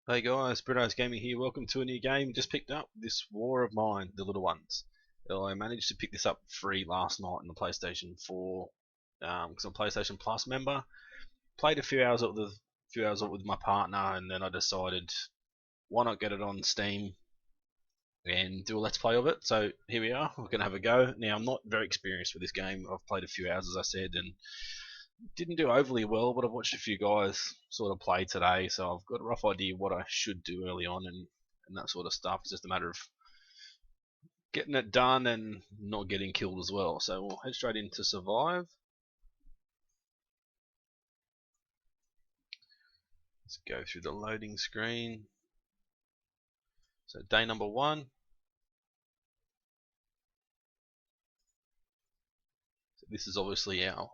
Hey guys, Bruno's Gaming here. Welcome to a new game. Just picked up this War of Mine, the little ones. I managed to pick this up free last night on the PlayStation 4 because I'm a PlayStation Plus member. Played a few hours with my partner, and then I decided why not get it on Steam and do a let's play of it. So here we are. We're gonna have a go. Now I'm not very experienced with this game. I've played a few hours, as I said, and didn't do overly well, but I've watched a few guys sort of play today, so I've got a rough idea what I should do early on and that sort of stuff. It's just a matter of getting it done and not getting killed as well. So we'll head straight into survive. Let's go through the loading screen. So day number 1. So this is obviously our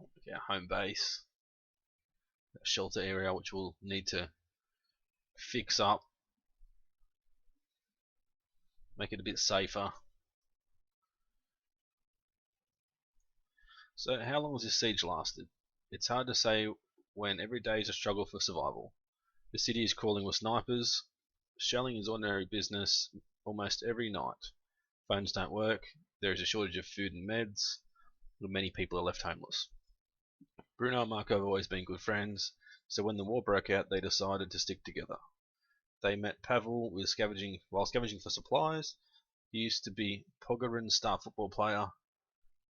home base, shelter area, which we'll need to fix up, make it a bit safer. So how long has this siege lasted? It's hard to say when every day is a struggle for survival. The city is crawling with snipers. Shelling is ordinary business almost every night. Phones don't work. There is a shortage of food and meds. Many people are left homeless. Bruno and Marco have always been good friends, so when the war broke out they decided to stick together. They met Pavel while scavenging for supplies. He used to be Pogorin's star football player.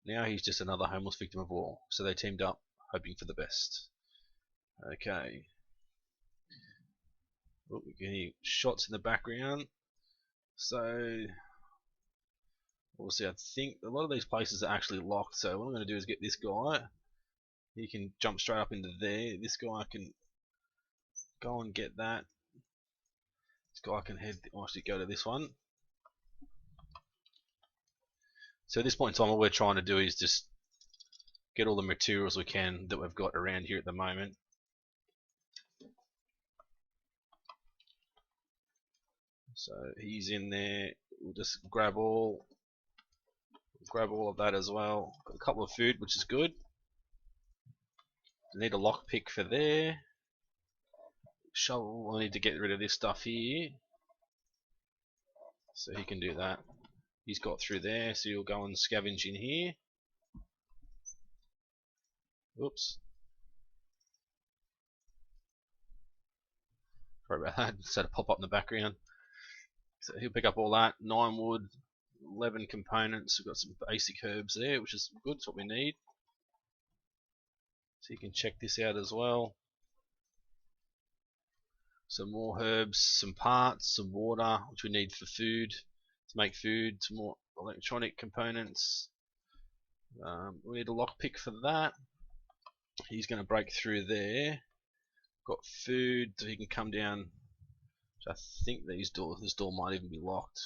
Now he's just another homeless victim of war, so they teamed up, hoping for the best. Okay. Oh, we can hear shots in the background. So, we'll see. I think a lot of these places are actually locked, so what I'm going to do is get this guy. He can jump straight up into there. This guy can go and get that. This guy can actually go to this one. So at this point in time, what we're trying to do is just get all the materials we can that we've got around here at the moment. So he's in there. We'll just grab all of that as well. Got a couple of food, which is good. Need a lockpick for there. Shovel. I need to get rid of this stuff here, so he can do that. He's got through there, so you'll go and scavenge in here. Oops. Sorry about that. Just had to pop up in the background. So he'll pick up all that. 9 wood, 11 components. We've got some basic herbs there, which is good. It's what we need. So you can check this out as well. Some more herbs, some parts, some water, which we need for food, to make food, some more electronic components. We need a lockpick for that. He's going to break through there. Got food, so he can come down. I think this door might even be locked.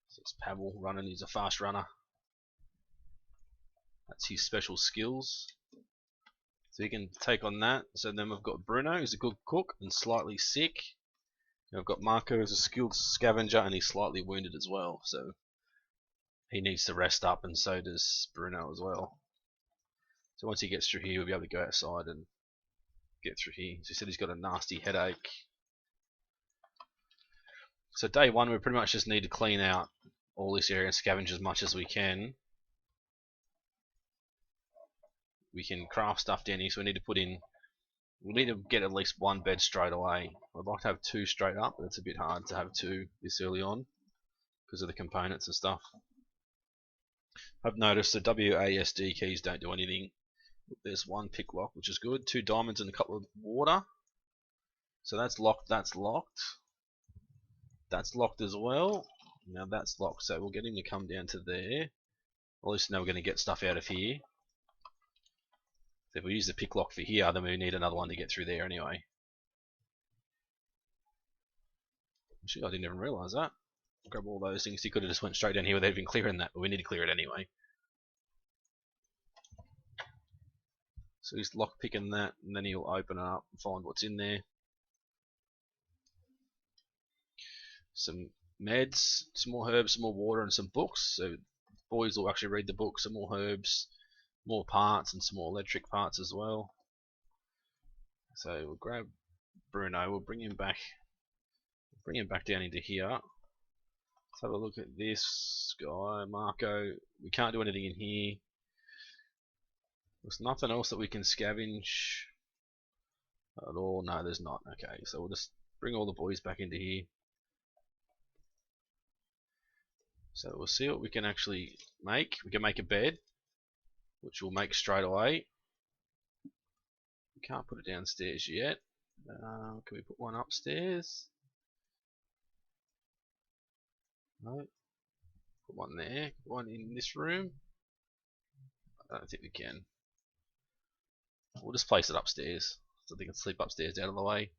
So it's Pavel running. He's a fast runner. That's his special skills. So he can take on that. So then we've got Bruno, who's a good cook and slightly sick. And we've got Marco, who's a skilled scavenger, and he's slightly wounded as well. So he needs to rest up, and so does Bruno as well. So once he gets through here, we'll be able to go outside and get through here. So he said he's got a nasty headache. So day 1, we pretty much just need to clean out all this area and scavenge as much as we can. We can craft stuff down here, so we need to get at least 1 bed straight away. I'd like to have 2 straight up, but it's a bit hard to have 2 this early on because of the components and stuff. I've noticed the WASD keys don't do anything. There's 1 pick lock, which is good. 2 diamonds and a couple of water. So that's locked. That's locked. That's locked as well. Now that's locked, so we'll get him to come down to there. At least now we're going to get stuff out of here. So if we use the pick lock for here, then we need another one to get through there anyway. Actually, I didn't even realise that. Grab all those things. He could have just went straight down here without even clearing that, but we need to clear it anyway. So he's lock picking that, and then he'll open it up and find what's in there. Some meds, some more herbs, some more water, and some books. So boys will actually read the book. Some more herbs, more parts, and some more electric parts as well. So we'll grab Bruno. We'll bring him back. Bring him back down into here. Let's have a look at this guy, Marco. We can't do anything in here. There's nothing else that we can scavenge at all. No, there's not. Okay, so we'll just bring all the boys back into here. So we'll see what we can actually make. We can make a bed, which we'll make straight away. We can't put it downstairs yet. Can we put one upstairs? No. Put one there. Put one in this room. I don't think we can. We'll just place it upstairs so they can sleep upstairs out of the way.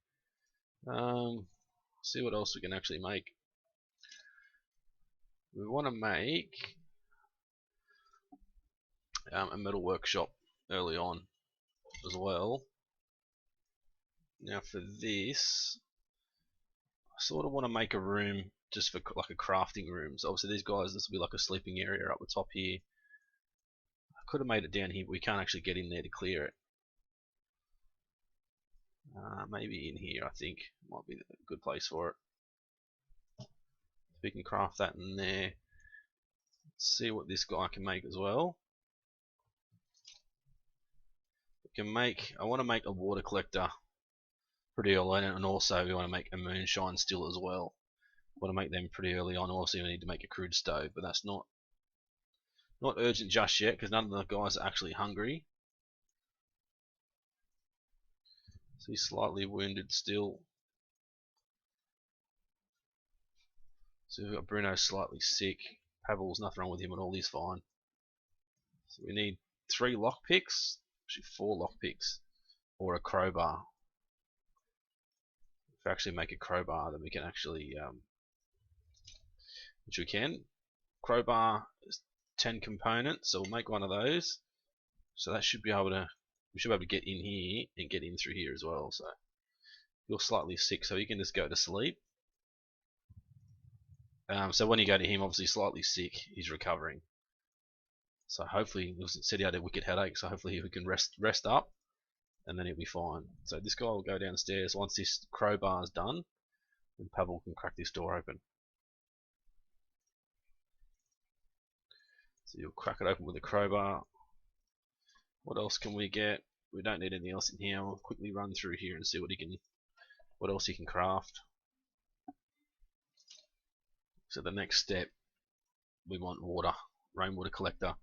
See what else we can actually make. We want to make a metal workshop early on as well. Now for this, I sort of want to make a room just for like a crafting room. So obviously these guys, this will be like a sleeping area up the top here. I could have made it down here, but we can't actually get in there to clear it. Maybe in here, I think might be a good place for it. We can craft that in there. Let's see what this guy can make as well. We can make. I want to make a water collector pretty early on, and also we want to make a moonshine still as well. We want to make them pretty early on. Also, we need to make a crude stove, but that's not urgent just yet because none of the guys are actually hungry. So he's slightly wounded still. So we've got Bruno slightly sick. Pavel's nothing wrong with him at all, he's fine. So we need 3 lockpicks, actually 4 lockpicks, or a crowbar. If we actually make a crowbar, then we can actually, which we can. Crowbar is 10 components, so we'll make one of those. So that should be able to, we should be able to get in here and get in through here as well. So you're slightly sick, so you can just go to sleep. So when you go to him, obviously slightly sick, he's recovering. So hopefully, he said he had a wicked headache, so hopefully he can rest up, and then he'll be fine. So this guy will go downstairs once this crowbar is done, and Pavel can crack this door open. So you'll crack it open with a crowbar. What else can we get? We don't need anything else in here. We'll quickly run through here and see what else he can craft. So the next step, we want water, rainwater collector. I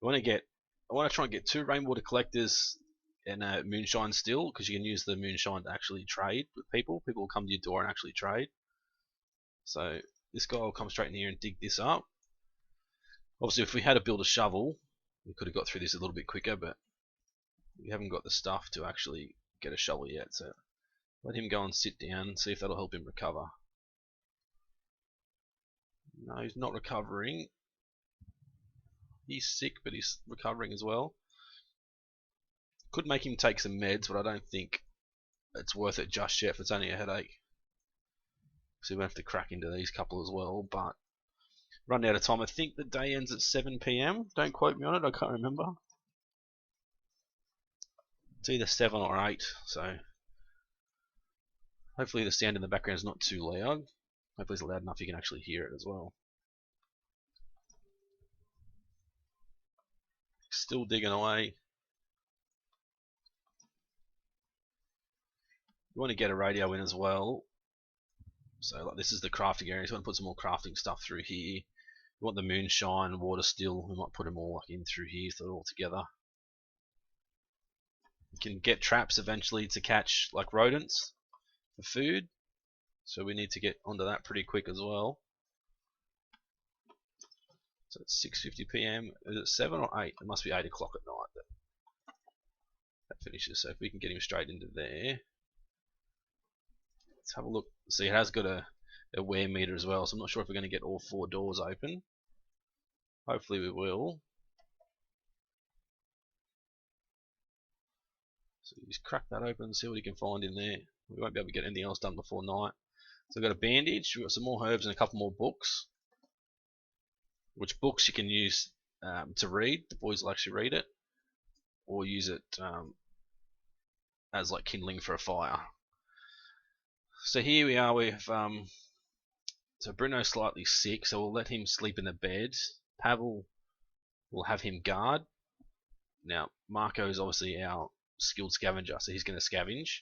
want to try and get 2 rainwater collectors and a moonshine still, because you can use the moonshine to actually trade with people. People will come to your door and actually trade. So this guy will come straight in here and dig this up. Obviously, if we had to build a shovel, we could have got through this a little bit quicker, but we haven't got the stuff to actually get a shovel yet. So let him go and sit down, see if that'll help him recover. No, he's not recovering. He's sick, but he's recovering as well. Could make him take some meds, but I don't think it's worth it just yet if it's only a headache. So we'll have to crack into these couple as well, but run out of time. I think the day ends at 7 PM. Don't quote me on it, I can't remember. It's either 7 or 8, so hopefully the sound in the background is not too loud. Hopefully it's loud enough you can actually hear it as well. Still digging away. You want to get a radio in as well. So like this is the crafting area, so you want to put some more crafting stuff through here. You want the moonshine, water still, we might put them all in through here so they're all together. You can get traps eventually to catch like rodents for food, so we need to get onto that pretty quick as well. So it's 6:50 PM. Is it 7 or 8? It must be 8 o'clock at night that finishes. So if we can get him straight into there. Let's have a look. See, it has got a wear meter as well, so I'm not sure if we're going to get all 4 doors open. Hopefully we will. So you just crack that open and see what you can find in there. We won't be able to get anything else done before night. So we've got a bandage, we've got some more herbs and a couple more books. Which books you can use to read. The boys will actually read it. Or use it as like kindling for a fire. So here we are with so Bruno's slightly sick, so we'll let him sleep in the bed. Pavel will have him guard. Now Marco is obviously our skilled scavenger, so he's going to scavenge.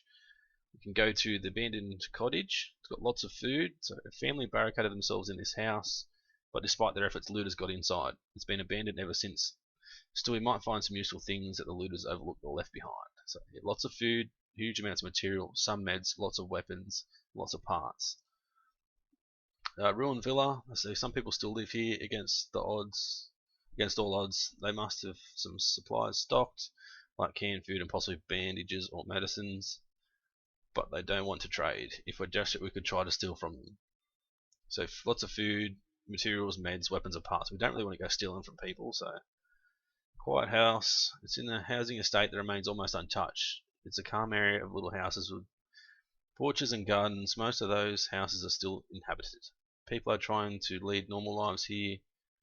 We can go to the abandoned cottage. It's got lots of food. So a family barricaded themselves in this house, but despite their efforts, looters got inside. It's been abandoned ever since. Still, we might find some useful things that the looters overlooked or left behind. So yeah, lots of food, huge amounts of material, some meds, lots of weapons, lots of parts. Ruined villa. So some people still live here against the odds. Against all odds, they must have some supplies stocked, like canned food and possibly bandages or medicines. But they don't want to trade. If we're desperate, we could try to steal from them. So lots of food, materials, meds, weapons, and parts. We don't really want to go stealing from people. So quiet house. It's in a housing estate that remains almost untouched. It's a calm area of little houses with porches and gardens. Most of those houses are still inhabited. People are trying to lead normal lives here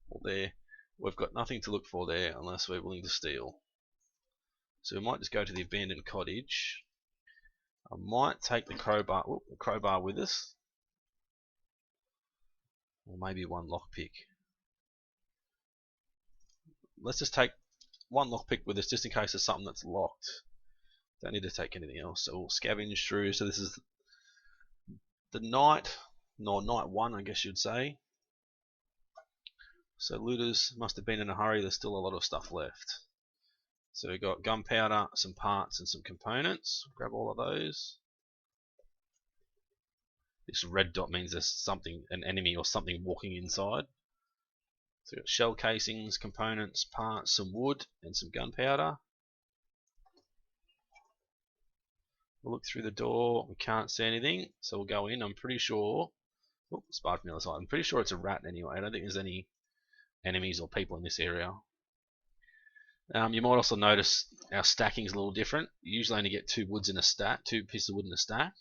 or there. We've got nothing to look for there unless we're willing to steal. So we might just go to the abandoned cottage. I might take the crowbar with us, or maybe one lockpick. Let's just take one lockpick with us just in case there's something that's locked. Don't need to take anything else. So we'll scavenge through. So this is the night, no, night one, I guess you'd say. So looters must have been in a hurry. There's still a lot of stuff left. So we've got gunpowder, some parts, and some components. Grab all of those. This red dot means there's something, an enemy or something walking inside. So we've got shell casings, components, parts, some wood, and some gunpowder. We'll look through the door. We can't see anything, so we'll go in. I'm pretty sure. Oh, spied from the other side. I'm pretty sure it's a rat anyway. I don't think there's any enemies or people in this area. You might also notice our stacking is a little different. You usually only get two pieces of wood in a stack.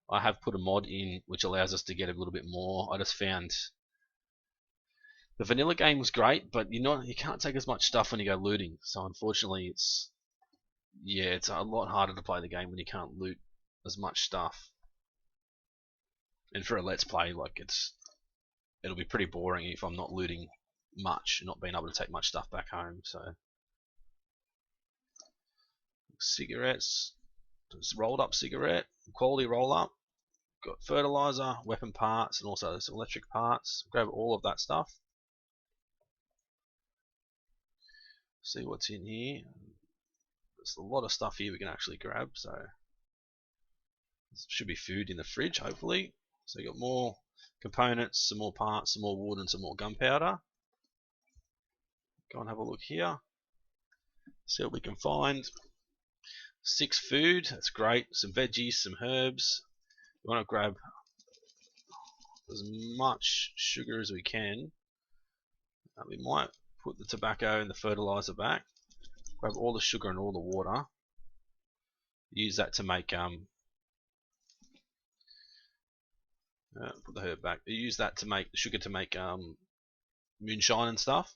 I have put a mod in which allows us to get a little bit more. I just found the vanilla game was great, but you can't take as much stuff when you go looting. So unfortunately, it's a lot harder to play the game when you can't loot as much stuff. And for a let's play, like it'll be pretty boring if I'm not looting much, not being able to take much stuff back home. So cigarettes, just rolled up cigarette, quality roll up. Got fertilizer, weapon parts, and also some electric parts. Grab all of that stuff. See what's in here. There's a lot of stuff here we can actually grab, so there should be food in the fridge, hopefully. So you got more components, some more parts, some more wood, and some more gunpowder. Go and have a look here. See what we can find. 6 food, that's great. Some veggies, some herbs. We want to grab as much sugar as we can. We might put the tobacco and the fertilizer back. Grab all the sugar and all the water. Use that to make put the herb back. Use that to make the sugar to make moonshine and stuff.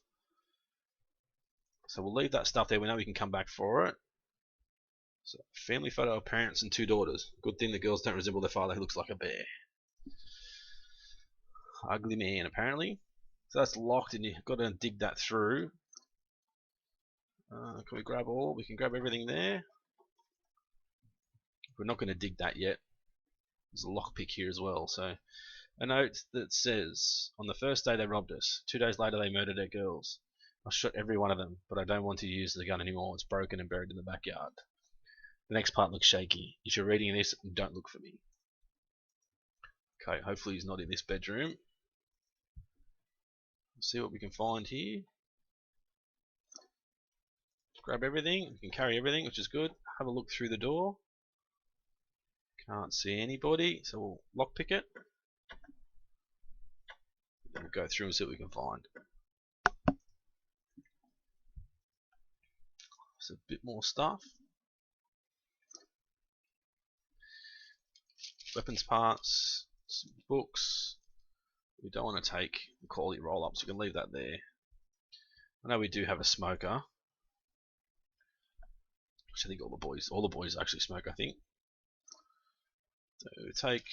So we'll leave that stuff there. We know we can come back for it. So family photo of parents and 2 daughters. Good thing the girls don't resemble their father who looks like a bear. Ugly man apparently. So that's locked and you've got to dig that through. Can we grab all? We can grab everything there. We're not going to dig that yet. There's a lockpick here as well. So a note that says, on the first day they robbed us. 2 days later they murdered our girls. I shot every one of them, but I don't want to use the gun anymore. It's broken and buried in the backyard. The next part looks shaky. If you're reading this, don't look for me. Okay, hopefully he's not in this bedroom. Let's see what we can find here. Grab everything. We can carry everything, which is good. Have a look through the door. Can't see anybody, so we'll lockpick it. Then we'll go through and see what we can find. There's a bit more stuff. Weapons parts, some books. We don't want to take quality roll-ups, we can leave that there. I know we do have a smoker. Which I think all the boys actually smoke, I think. So take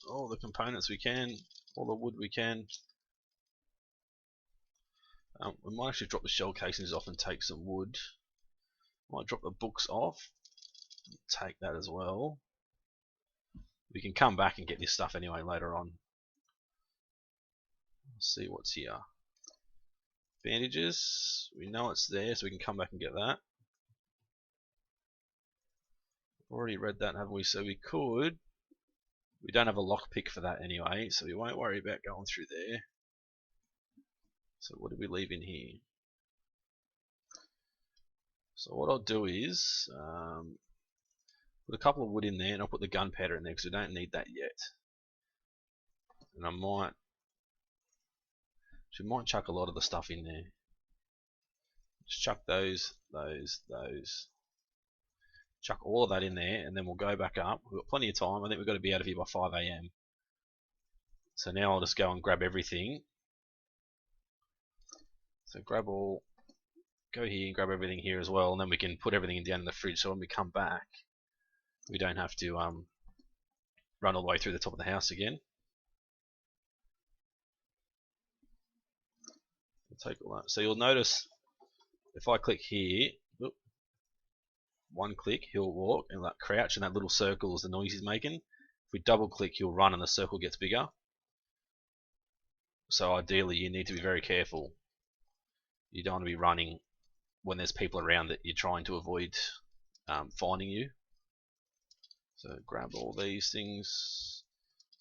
all the components we can, all the wood we can. We might actually drop the shell casings off and take some wood. Might drop the books off, take that as well. We can come back and get this stuff anyway later on. Let's see what's here. Bandages, we know it's there, so we can come back and get that. Already read that, haven't we? So we could. We don't have a lockpick for that anyway, so we won't worry about going through there. So what did we leave in here? So what I'll do is put a couple of wood in there, and I'll put the gunpowder in there because we don't need that yet. And I might chuck a lot of the stuff in there. Just chuck those. Chuck all of that in there, and then we'll go back up. We've got plenty of time. I think we've got to be out of here by 5 AM. So now I'll just go and grab everything. So go here and grab everything here as well, and then we can put everything down in the fridge. So when we come back, we don't have to run all the way through the top of the house again. We'll take all that. So you'll notice if I click here, one click, he'll walk, and that crouch and that little circle is the noise he's making. If we double click, he'll run and the circle gets bigger. So ideally, you need to be very careful. You don't want to be running when there's people around that you're trying to avoid finding you. So grab all these things,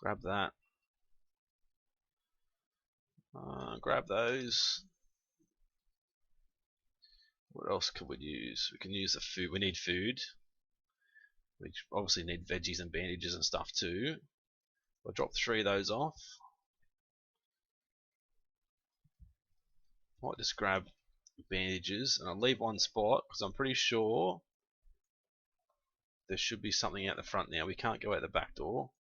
grab that, grab those. What else could we use? We can use the food. We need food. We obviously need veggies and bandages and stuff too. I'll drop 3 of those off. Might just grab bandages, and I'll leave one spot because I'm pretty sure there should be something out the front now. We can't go out the back door.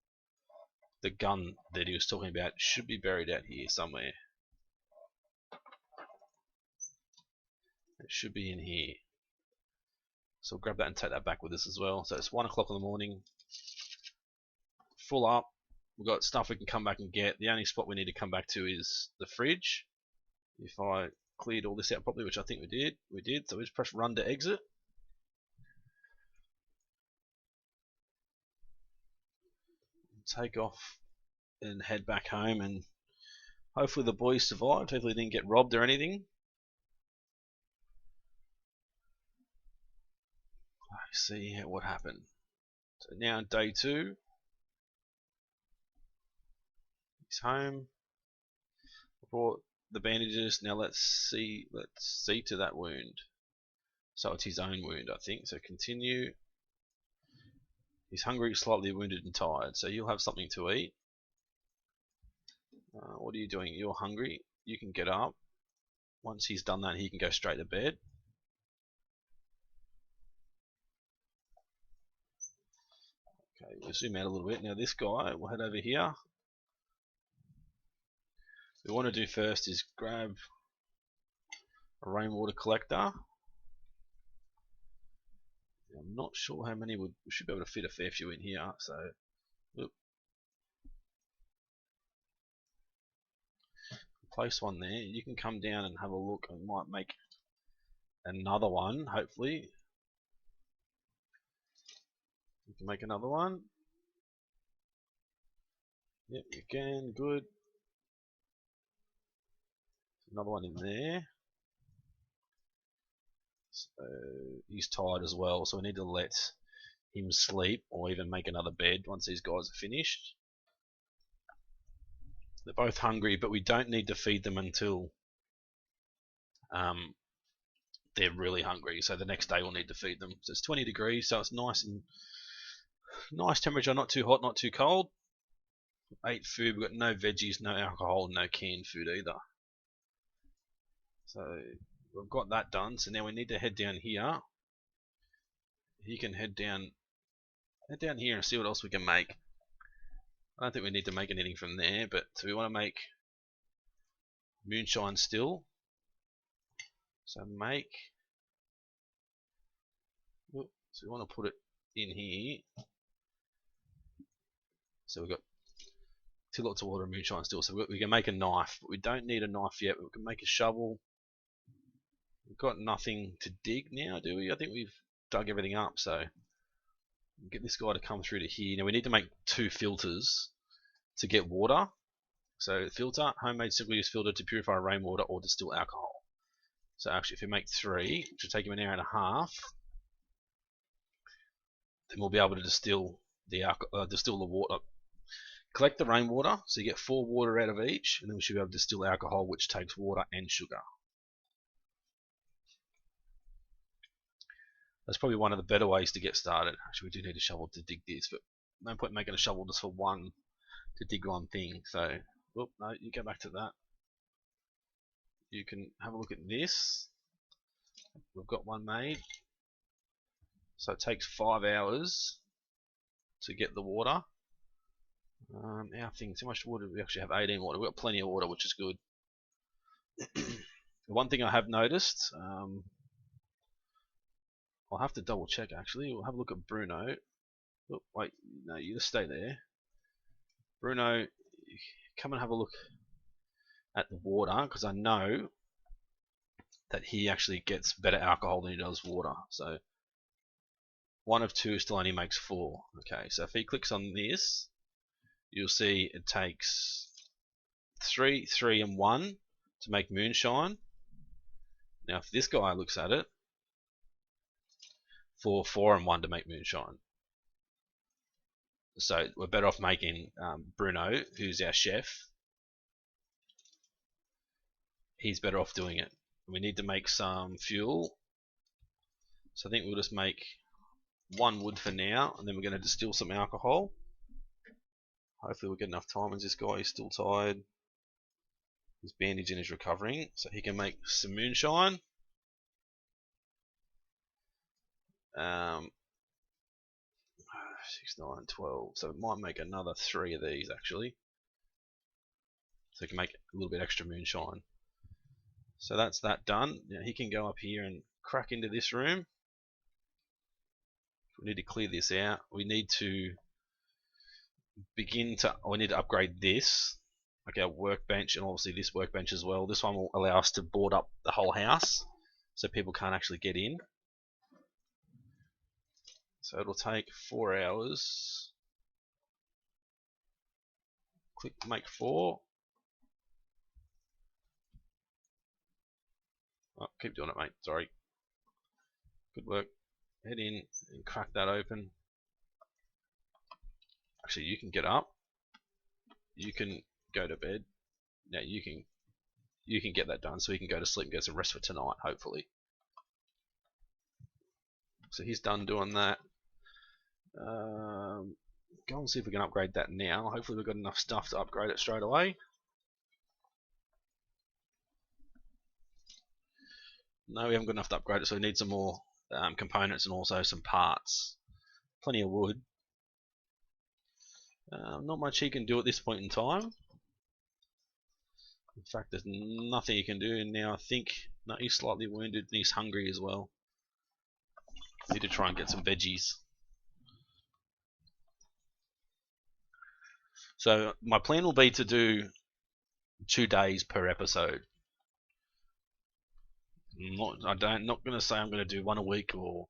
The gun that he was talking about should be buried out here somewhere. It should be in here. So we'll grab that and take that back with us as well. So it's 1 o'clock in the morning. Full up. We've got stuff we can come back and get. The only spot we need to come back to is the fridge. If I cleared all this out properly, which I think we did. So we just press run to exit. Take off and head back home, and hopefully the boys survived. Hopefully they didn't get robbed or anything. Let's see what happened. So now day 2. He's home. Brought the bandages. Now let's see to that wound. So it's his own wound, I think. So continue. He's hungry, slightly wounded and tired. So you'll have something to eat. What are you doing? You're hungry. You can get up. Once he's done that, he can go straight to bed. Okay, we'll zoom out a little bit. Now this guy, we'll head over here. What we want to do first is grab a rainwater collector. I'm not sure how many we should be able to fit a fair few in here. So, place one there. You can come down and have a look. I might make another one. Hopefully, you can make another one. Yep, you can. Good. Another one in there. So he's tired as well, so we need to let him sleep or even make another bed once these guys are finished. They're both hungry, but we don't need to feed them until they're really hungry. So the next day we'll need to feed them. So it's 20 degrees, so it's nice temperature, not too hot, not too cold. Ate food. We've got no veggies, no alcohol, no canned food either. So we've got that done. So now we need to head down here. He can head down here and see what else we can make. I don't think we need to make anything from there, but so we want to make moonshine still. So make So we want to put it in here. So we've got 2 lots of water and moonshine still. So we can make a knife, but we don't need a knife yet. We can make a shovel. We've got nothing to dig now, do we? I think we've dug everything up. So get this guy to come through to here. Now we need to make 2 filters to get water. So filter, homemade single use filter to purify rainwater or distill alcohol. So actually if we make 3, which will take him an hour and a half, then we'll be able to distill the water. Collect the rainwater, so you get 4 water out of each, and then we should be able to distill alcohol, which takes water and sugar. That's probably one of the better ways to get started. Actually, we do need a shovel to dig this, but no point making a shovel just for to dig one thing. So, no, you go back to that. You can have a look at this. We've got one made. So it takes 5 hours to get the water. Our thing, how much water? We actually have 18 water. We've got plenty of water, which is good. One thing I have noticed, I'll have to double check actually. We'll have a look at Bruno. Oh, wait, no, you just stay there. Bruno, come and have a look at the water, because I know that he actually gets better alcohol than he does water. So 1 of 2 still only makes 4. Okay, so if he clicks on this, you'll see it takes 3, 3, and 1 to make moonshine. Now if this guy looks at it, 4, 4, and 1 to make moonshine. So we're better off making Bruno, who's our chef. He's better off doing it. We need to make some fuel. So I think we'll just make 1 wood for now, and then we're going to distill some alcohol. Hopefully we'll get enough time as this guy is still tired. His bandaging is recovering, so he can make some moonshine. 6, 9, 12. So we might make another 3 of these actually. So we can make a little bit extra moonshine. So that's that done. Now he can go up here and crack into this room. We need to clear this out. We need to upgrade this, like our workbench, and obviously this workbench as well. This one will allow us to board up the whole house so people can't actually get in. So it'll take 4 hours. Click make 4. Oh, keep doing it, mate. Sorry. Good work. Head in and crack that open. Actually, you can get up. You can go to bed. Now you can get that done, so we can go to sleep and get some rest for tonight, hopefully. So he's done doing that. Go and see if we can upgrade that now. Hopefully we've got enough stuff to upgrade it straight away. No, we haven't got enough to upgrade it, so we need some more components and also some parts. Plenty of wood. Not much he can do at this point in time. In fact, there's nothing he can do, and now I think no, he's slightly wounded and he's hungry as well. Need to try and get some veggies. So my plan will be to do 2 days per episode. Not going to say I'm going to do 1 a week or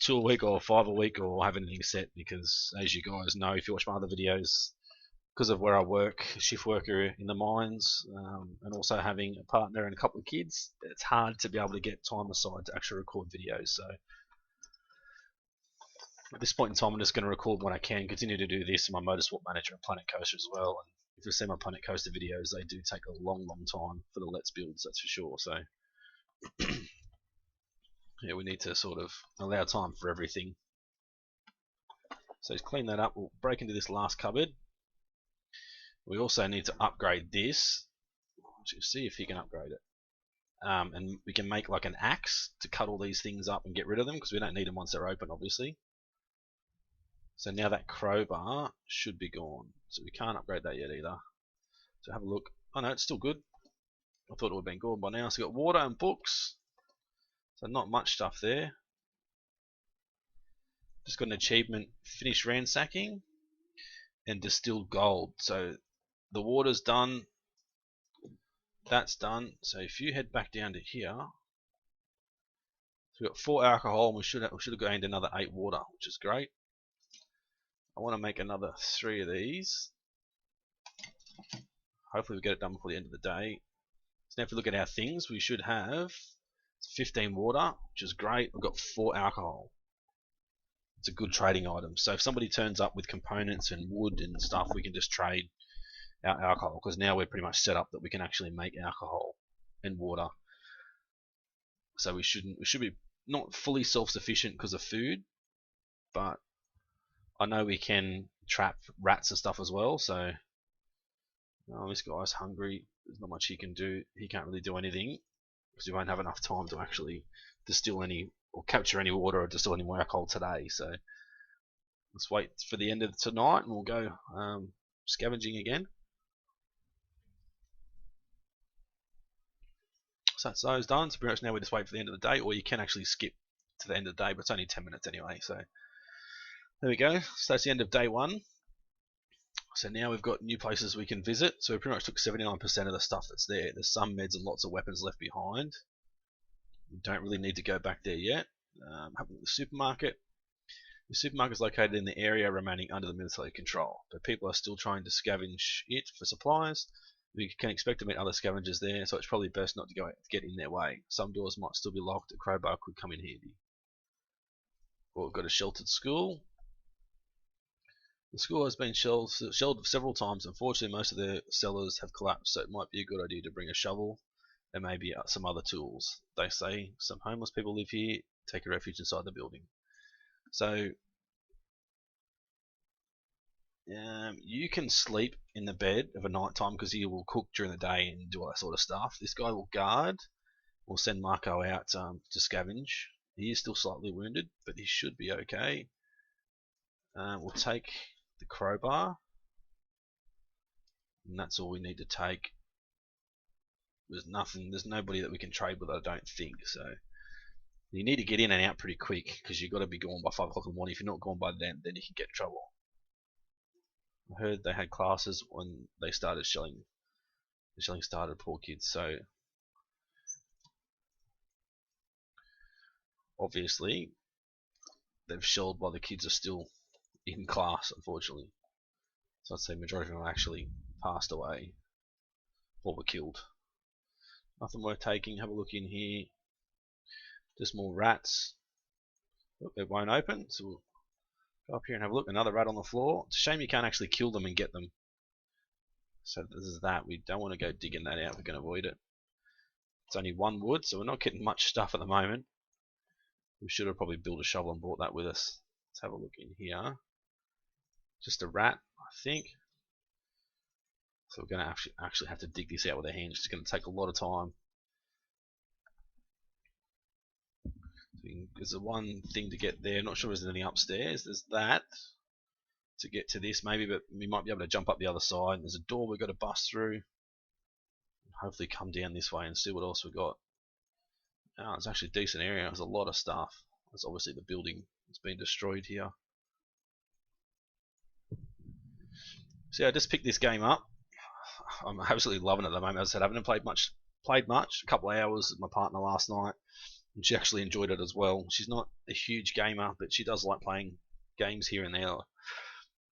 2 a week or 5 a week or have anything set, because as you guys know, if you watch my other videos, because of where I work, shift worker in the mines, and also having a partner and a couple of kids, it's hard to be able to get time aside to actually record videos. So at this point in time, I'm just going to record when I can, continue to do this, and my motorsport manager and Planet Coaster as well. And if you see my Planet Coaster videos, they do take a long time for the Let's Builds, that's for sure. So yeah, we need to sort of allow time for everything. So to clean that up, we'll break into this last cupboard. We also need to upgrade this. Let's see if he can upgrade it. And we can make like an axe to cut all these things up and get rid of them, because we don't need them once they're open, obviously. So now that crowbar should be gone. So we can't upgrade that yet either. So have a look. Oh no, it's still good. I thought it would have been gone by now. So we've got water and books. So not much stuff there. Just got an achievement, finish ransacking and distilled gold. So the water's done, that's done. So if you head back down to here, so we've got 4 alcohol and we should have gained another 8 water, which is great. I want to make another 3 of these. Hopefully we get it done before the end of the day. So now if we look at our things, we should have 15 water, which is great. We've got 4 alcohol. It's a good trading item. So if somebody turns up with components and wood and stuff, we can just trade our alcohol, because now we're pretty much set up that we can actually make alcohol and water. So we should be not fully self-sufficient because of food, but I know we can trap rats and stuff as well. So this guy's hungry. There's not much he can do. He can't really do anything because we won't have enough time to actually distill any or capture any water or distill any more alcohol today. So let's wait for the end of tonight and we'll go scavenging again. So that's those done. So pretty much now we just wait for the end of the day, or you can actually skip to the end of the day, but it's only 10 minutes anyway. So there we go. So that's the end of day 1. So now we've got new places we can visit. So we pretty much took 79% of the stuff that's there. There's some meds and lots of weapons left behind. We don't really need to go back there yet. Have a look at the supermarket. The supermarket is located in the area remaining under the military control, but people are still trying to scavenge it for supplies. We can expect to meet other scavengers there, so it's probably best not to get in their way. Some doors might still be locked. A crowbar could come in handy. Well, we've got a sheltered school. The school has been shelled several times. Unfortunately, most of the cellars have collapsed, so it might be a good idea to bring a shovel and maybe some other tools. They say some homeless people live here. Take a refuge inside the building. So you can sleep in the bed of a night time because he will cook during the day and do all that sort of stuff. This guy will guard. We'll send Marco out to scavenge. He is still slightly wounded, but he should be okay. We'll take the crowbar, and that's all we need to take. There's nobody that we can trade with, I don't think. So you need to get in and out pretty quick because you've got to be gone by 5 o'clock in the morning. If you're not gone by then you can get in trouble. I heard they had classes when they started shelling. The shelling started, poor kids. So obviously they've shelled while the kids are still in class, unfortunately. So I'd say majority of them actually passed away or were killed. Nothing worth taking. Have a look in here. Just more rats. Oh, it won't open, so we'll go up here and have a look. Another rat on the floor. It's a shame you can't actually kill them and get them. So this is that. We don't want to go digging that out. We can avoid it. It's only 1 wood, so we're not getting much stuff at the moment. We should have probably built a shovel and brought that with us. Let's have a look in here. Just a rat, I think. So we're going to actually have to dig this out with our hands. It's going to take a lot of time. There's the one thing to get there. Not sure there's anything upstairs. There's that to get to this maybe, but we might be able to jump up the other side. There's a door we've got to bust through. And hopefully come down this way and see what else we've got. Oh, it's actually a decent area. There's a lot of stuff. There's obviously the building that's been destroyed here. So yeah, I just picked this game up. I'm absolutely loving it at the moment. As I said, I haven't played much. A couple of hours with my partner last night, and she actually enjoyed it as well. She's not a huge gamer, but she does like playing games here and there.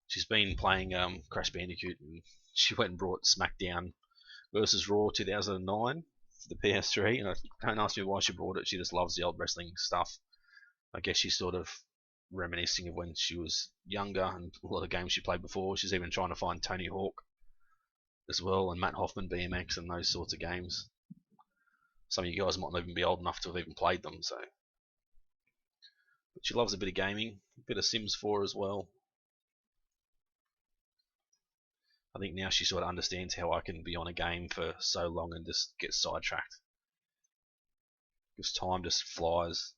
She's been playing Crash Bandicoot, and she went and brought SmackDown versus Raw 2009 for the PS3. And don't ask me why she brought it. She just loves the old wrestling stuff. I guess she's sort of reminiscing of when she was younger and a lot of games she played before. She's even trying to find Tony Hawk as well, and Matt Hoffman BMX and those sorts of games. Some of you guys might not even be old enough to have even played them, so. But she loves a bit of gaming, a bit of Sims 4 as well. I think now she sort of understands how I can be on a game for so long and just get sidetracked. Because time just flies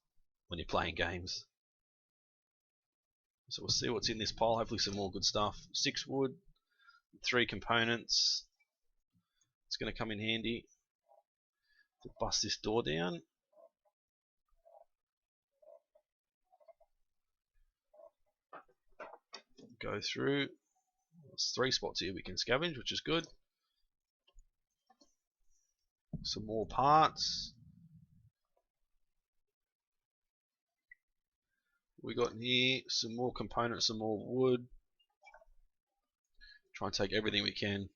when you're playing games. So we'll see what's in this pile. Hopefully some more good stuff. 6 wood, 3 components. It's going to come in handy to bust this door down. go through. There's 3 spots here we can scavenge, which is good. Some more parts. We got in here some more components, some more wood. Try and take everything we can.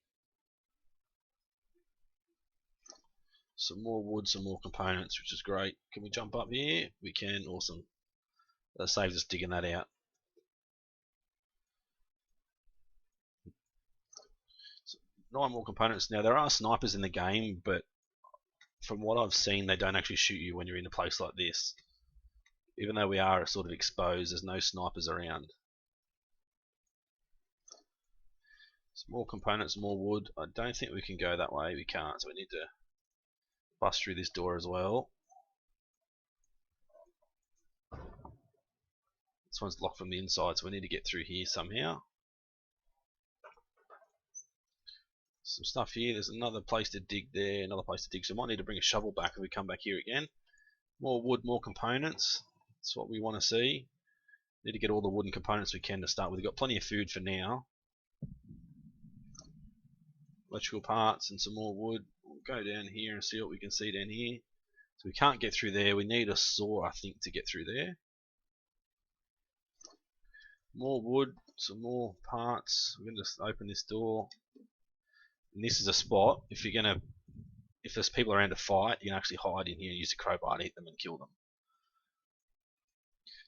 Some more wood, some more components, which is great. Can we jump up here? We can. Awesome. That saves us digging that out. So 9 more components. Now there are snipers in the game, but from what I've seen, they don't actually shoot you when you're in a place like this. Even though we are sort of exposed, there's no snipers around. Some more components, more wood. I don't think we can go that way. We can't, so we need to bust through this door as well. This one's locked from the inside, so we need to get through here somehow. Some stuff here. There's another place to dig there, another place to dig. So we might need to bring a shovel back if we come back here again. More wood, more components. That's what we want to see. Need to get all the wooden components we can to start with. We've got plenty of food for now. Electrical parts and some more wood. We'll go down here and see what we can see down here. So we can't get through there. We need a saw, I think, to get through there. More wood, some more parts. We're gonna just open this door. And this is a spot. If there's people around to fight, you can actually hide in here and use a crowbar to hit them and kill them.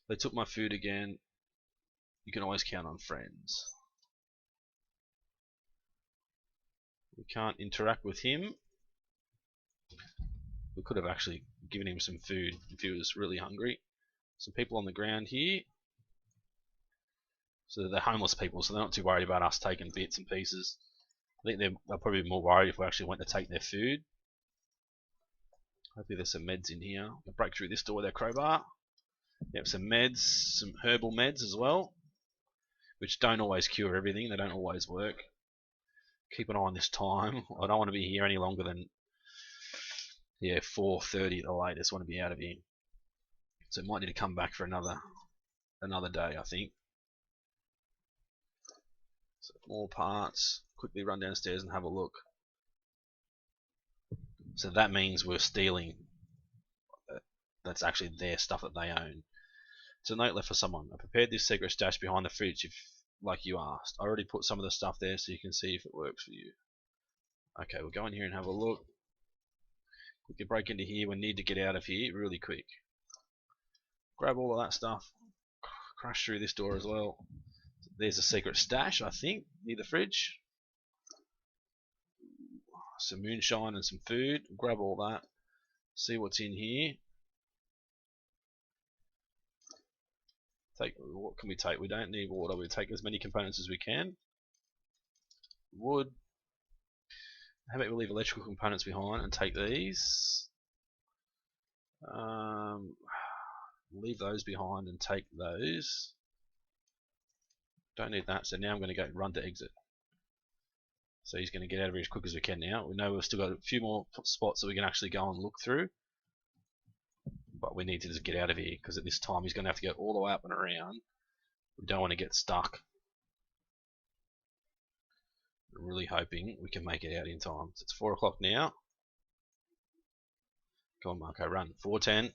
They took my food again. You can always count on friends. We can't interact with him. We could have actually given him some food if he was really hungry. Some people on the ground here. So they're homeless people, so they're not too worried about us taking bits and pieces. I think they're probably more worried if we actually went to take their food. Hopefully there's some meds in here. We'll break through this door with our crowbar. Yep, some meds, some herbal meds as well, which don't always cure everything. They don't always work. Keep an eye on this time. I don't want to be here any longer than 4:30 at the latest. I want to be out of here. So might need to come back for another day, I think. So more parts. Quickly run downstairs and have a look. So that means we're stealing. That's actually their stuff that they own. It's a note left for someone. I prepared this secret stash behind the fridge, like you asked. I already put some of the stuff there so you can see if it works for you. Okay, we'll go in here and have a look. Quickly break into here. We need to get out of here really quick. Grab all of that stuff. Crash through this door as well. There's a secret stash, I think, near the fridge. Some moonshine and some food. Grab all that. See what's in here. What can we take? We don't need water. We take as many components as we can. Wood. How about we leave electrical components behind and take these? Leave those behind and take those. Don't need that. So now I'm going to go run to exit. So he's going to get out of here as quick as we can now. We know we've still got a few more spots that we can actually go and look through. But we need to just get out of here because at this time he's going to have to go all the way up and around. We don't want to get stuck. I'm really hoping we can make it out in time. So it's 4 o'clock now. Come on, Marco, run. 4:10.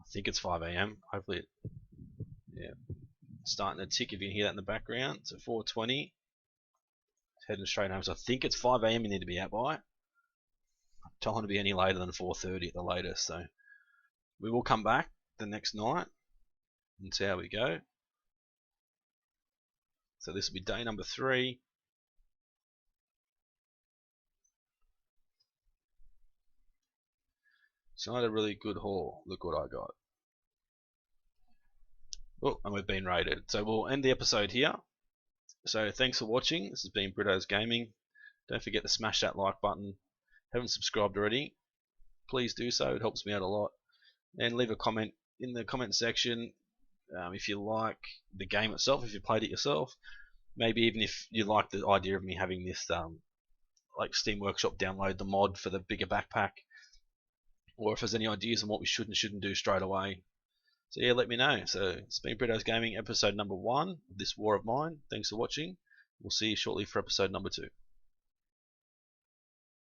I think it's 5 AM. Hopefully, yeah. It's starting to tick if you can hear that in the background. So 4:20. Heading straight home. So I think it's 5 AM you need to be out by. I don't want to be any later than 4:30 at the latest. So we will come back the next night and see how we go. So this will be day number 3. It's not a really good haul. Look what I got. Oh, and we've been raided. So we'll end the episode here. So thanks for watching. This has been Brito's Gaming. Don't forget to smash that like button. Haven't subscribed already? Please do so. It helps me out a lot. And leave a comment in the comment section if you like the game itself, if you played it yourself. Maybe even if you like the idea of me having this like Steam Workshop download the mod for the bigger backpack, or if there's any ideas on what we should and shouldn't do straight away. So yeah, let me know. So it's been Brito's Gaming episode number 1 of this war of mine. Thanks for watching. We'll see you shortly for episode number 2.